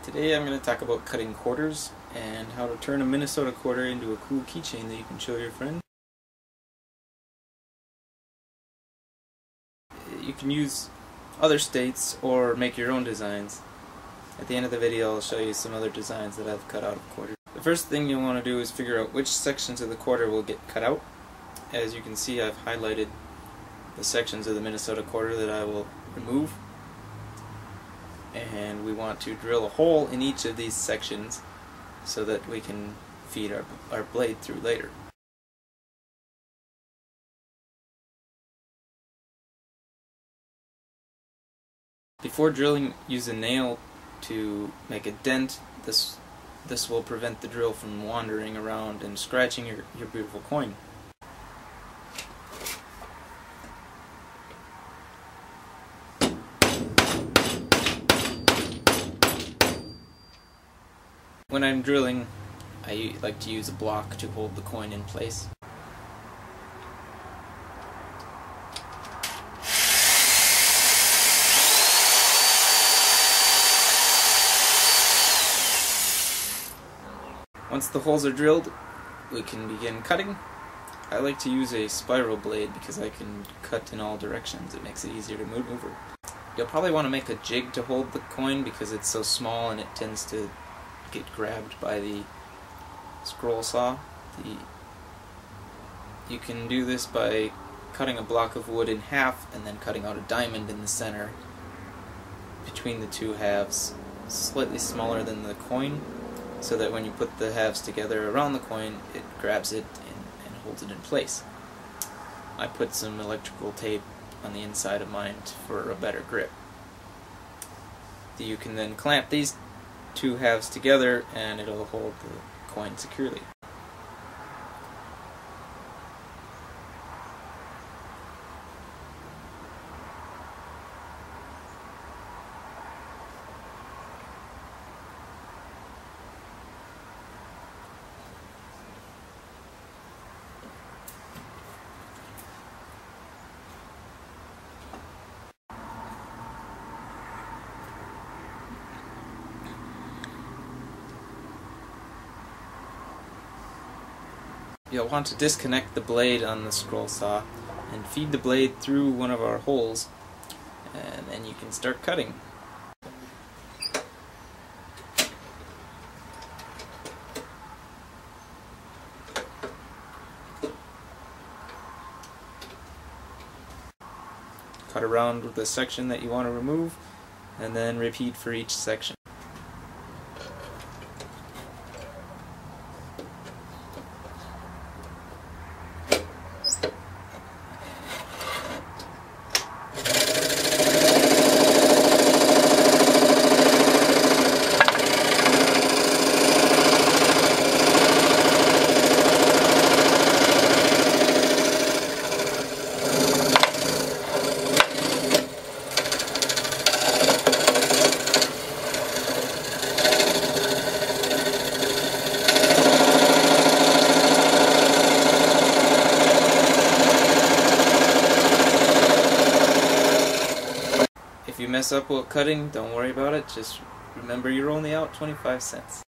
Today I'm going to talk about cutting quarters and how to turn a Minnesota quarter into a cool keychain that you can show your friend. You can use other states or make your own designs. At the end of the video I'll show you some other designs that I've cut out of quarters. The first thing you'll want to do is figure out which sections of the quarter will get cut out. As you can see, I've highlighted the sections of the Minnesota quarter that I will remove. And we want to drill a hole in each of these sections so that we can feed our blade through later. Before drilling, use a nail to make a dent. This will prevent the drill from wandering around and scratching your beautiful coin. When I'm drilling, I like to use a block to hold the coin in place. Once the holes are drilled, we can begin cutting. I like to use a spiral blade because I can cut in all directions. It makes it easier to move over. You'll probably want to make a jig to hold the coin because it's so small and it tends to get grabbed by the scroll saw. You can do this by cutting a block of wood in half and then cutting out a diamond in the center between the two halves, slightly smaller than the coin, so that when you put the halves together around the coin, it grabs it and holds it in place. I put some electrical tape on the inside of mine for a better grip. You can then clamp these two halves together and it'll hold the coin securely. You'll want to disconnect the blade on the scroll saw and feed the blade through one of our holes, and then you can start cutting. Cut around with the section that you want to remove, and then repeat for each section. If you mess up while cutting, don't worry about it. Just remember you're only out 25 cents.